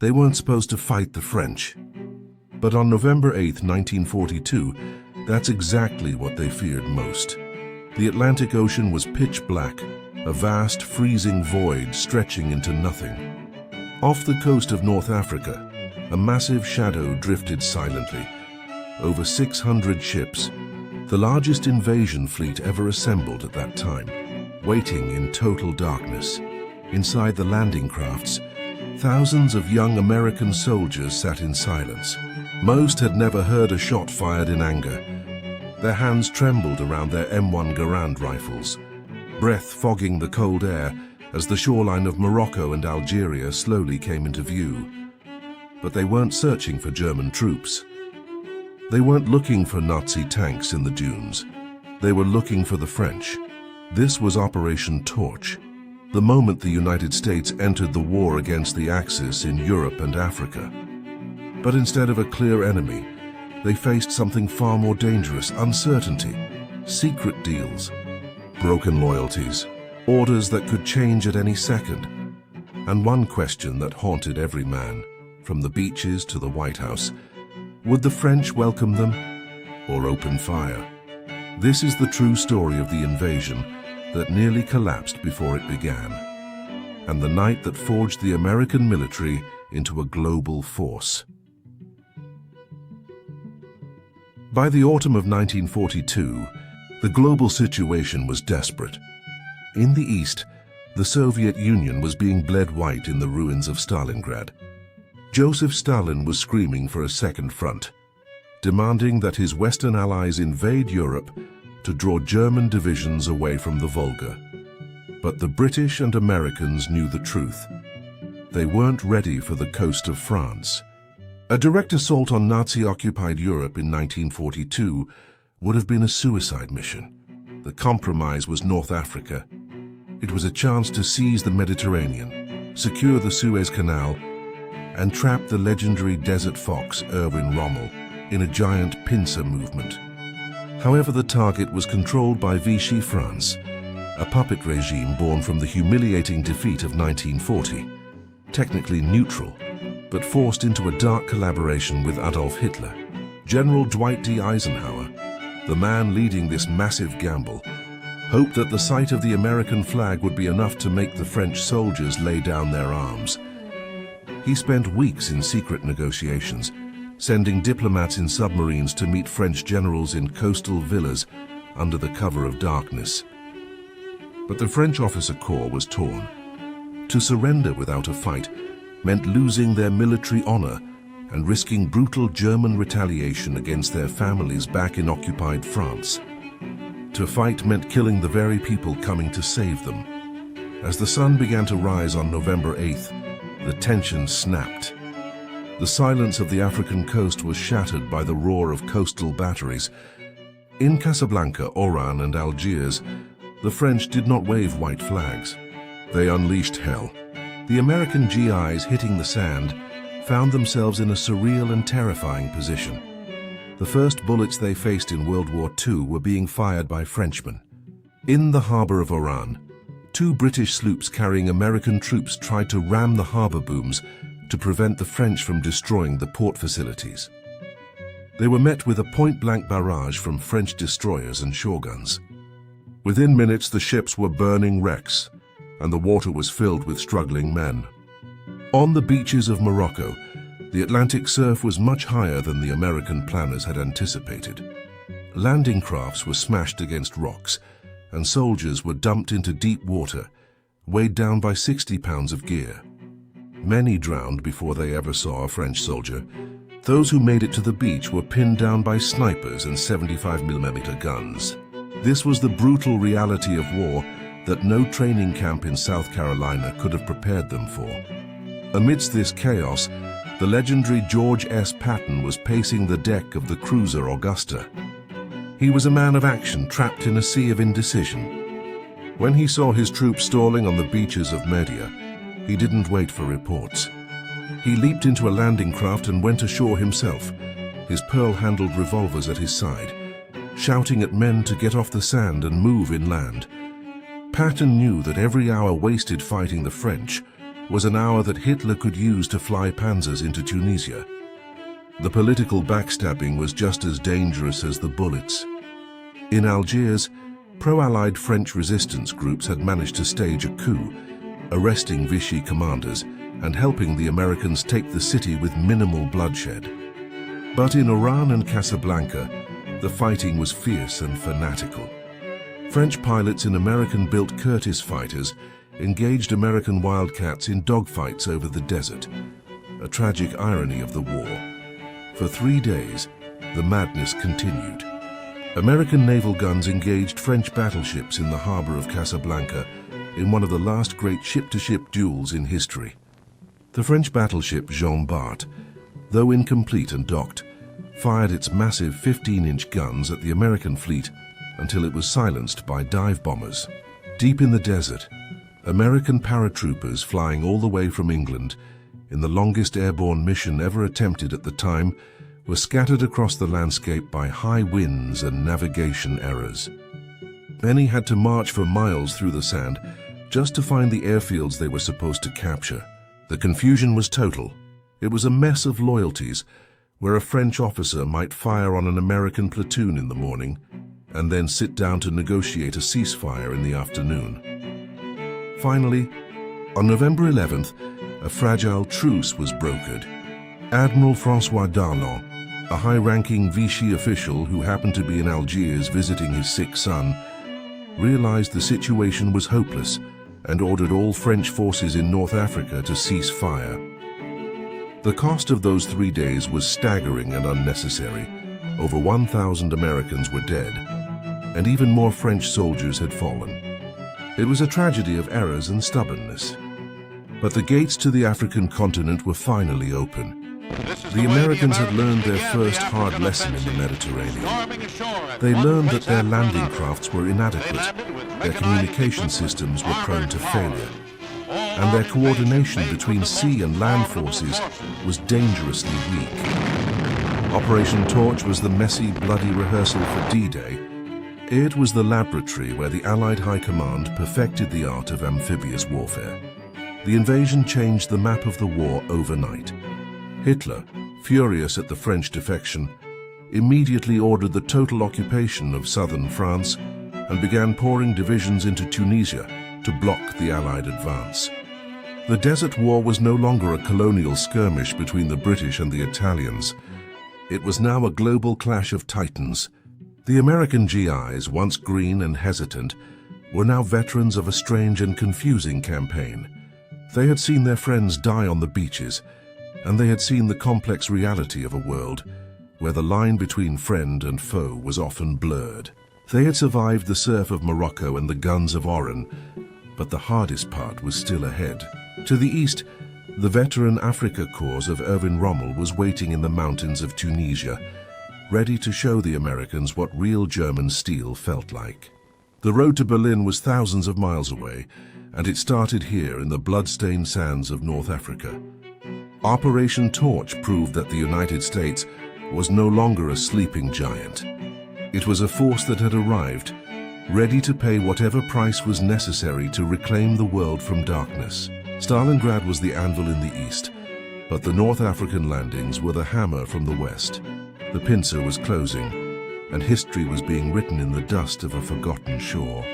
They weren't supposed to fight the French. But on November 8, 1942, that's exactly what they feared most. The Atlantic Ocean was pitch black, a vast, freezing void stretching into nothing. Off the coast of North Africa, a massive shadow drifted silently. Over 600 ships, the largest invasion fleet ever assembled at that time, waiting in total darkness. Inside the landing crafts, thousands of young American soldiers sat in silence. Most had never heard a shot fired in anger. Their hands trembled around their M1 Garand rifles, breath fogging the cold air as the shoreline of Morocco and Algeria slowly came into view. But they weren't searching for German troops. They weren't looking for Nazi tanks in the dunes. They were looking for the French. This was Operation Torch, the moment the United States entered the war against the Axis in Europe and Africa. But instead of a clear enemy, they faced something far more dangerous: uncertainty, secret deals, broken loyalties, orders that could change at any second, and one question that haunted every man, from the beaches to the White House: would the French welcome them or open fire? This is the true story of the invasion that nearly collapsed before it began, and the night that forged the American military into a global force. By the autumn of 1942, the global situation was desperate. In the east, the Soviet Union was being bled white in the ruins of Stalingrad. Joseph Stalin was screaming for a second front, demanding that his Western allies invade Europe to draw German divisions away from the Volga. But the British and Americans knew the truth. They weren't ready for the coast of France. A direct assault on Nazi-occupied Europe in 1942 would have been a suicide mission. The compromise was North Africa. It was a chance to seize the Mediterranean, secure the Suez Canal, and trap the legendary desert fox Erwin Rommel in a giant pincer movement. However, the target was controlled by Vichy France, a puppet regime born from the humiliating defeat of 1940, technically neutral, but forced into a dark collaboration with Adolf Hitler. General Dwight D. Eisenhower, the man leading this massive gamble, hoped that the sight of the American flag would be enough to make the French soldiers lay down their arms. He spent weeks in secret negotiations, sending diplomats in submarines to meet French generals in coastal villas under the cover of darkness. But the French officer corps was torn. To surrender without a fight meant losing their military honor and risking brutal German retaliation against their families back in occupied France. To fight meant killing the very people coming to save them. As the sun began to rise on November 8th, the tension snapped. The silence of the African coast was shattered by the roar of coastal batteries. In Casablanca, Oran, and Algiers, the French did not wave white flags. They unleashed hell. The American GIs hitting the sand found themselves in a surreal and terrifying position. The first bullets they faced in World War II were being fired by Frenchmen. In the harbor of Oran, 2 British sloops carrying American troops tried to ram the harbor booms to prevent the French from destroying the port facilities. They were met with a point-blank barrage from French destroyers and shore guns. Within minutes, the ships were burning wrecks, and the water was filled with struggling men. On the beaches of Morocco, the Atlantic surf was much higher than the American planners had anticipated. Landing crafts were smashed against rocks, and soldiers were dumped into deep water, weighed down by 60 pounds of gear. Many drowned before they ever saw a French soldier. Those who made it to the beach were pinned down by snipers and 75mm guns. This was the brutal reality of war that no training camp in South Carolina could have prepared them for. Amidst this chaos, the legendary George S. Patton was pacing the deck of the cruiser Augusta. He was a man of action trapped in a sea of indecision. When he saw his troops stalling on the beaches of Mehdia, he didn't wait for reports. He leaped into a landing craft and went ashore himself, his pearl-handled revolvers at his side, shouting at men to get off the sand and move inland. Patton knew that every hour wasted fighting the French was an hour that Hitler could use to fly Panzers into Tunisia. The political backstabbing was just as dangerous as the bullets. In Algiers, pro-Allied French resistance groups had managed to stage a coup, arresting Vichy commanders and helping the Americans take the city with minimal bloodshed. But in Oran and Casablanca, the fighting was fierce and fanatical. French pilots in American-built Curtiss fighters engaged American wildcats in dogfights over the desert, a tragic irony of the war. For 3 days, the madness continued. American naval guns engaged French battleships in the harbor of Casablanca in one of the last great ship-to-ship duels in history. The French battleship Jean Bart, though incomplete and docked, fired its massive 15-inch guns at the American fleet until it was silenced by dive bombers. Deep in the desert, American paratroopers flying all the way from England, in the longest airborne mission ever attempted at the time, were scattered across the landscape by high winds and navigation errors. Many had to march for miles through the sand just to find the airfields they were supposed to capture. The confusion was total. It was a mess of loyalties, where a French officer might fire on an American platoon in the morning and then sit down to negotiate a ceasefire in the afternoon. Finally, on November 11th, a fragile truce was brokered. Admiral François Darlan, a high-ranking Vichy official who happened to be in Algiers visiting his sick son, realized the situation was hopeless and ordered all French forces in North Africa to cease fire. The cost of those 3 days was staggering and unnecessary. Over 1,000 Americans were dead, and even more French soldiers had fallen. It was a tragedy of errors and stubbornness. But the gates to the African continent were finally open. The Americans had learned their first hard lesson in the Mediterranean. They learned that their landing crafts were inadequate, their communication systems were prone to failure, and their coordination between sea and land forces was dangerously weak. Operation Torch was the messy, bloody rehearsal for D-Day. It was the laboratory where the Allied High Command perfected the art of amphibious warfare. The invasion changed the map of the war overnight. Hitler, furious at the French defection, immediately ordered the total occupation of southern France and began pouring divisions into Tunisia to block the Allied advance. The Desert War was no longer a colonial skirmish between the British and the Italians. It was now a global clash of titans. The American GIs, once green and hesitant, were now veterans of a strange and confusing campaign. They had seen their friends die on the beaches, and they had seen the complex reality of a world where the line between friend and foe was often blurred. They had survived the surf of Morocco and the guns of Oran, but the hardest part was still ahead. To the east, the veteran Africa Corps of Erwin Rommel was waiting in the mountains of Tunisia, ready to show the Americans what real German steel felt like. The road to Berlin was thousands of miles away, and it started here in the blood-stained sands of North Africa. Operation Torch proved that the United States was no longer a sleeping giant. It was a force that had arrived, ready to pay whatever price was necessary to reclaim the world from darkness. Stalingrad was the anvil in the east, but the North African landings were the hammer from the west. The pincer was closing, and history was being written in the dust of a forgotten shore.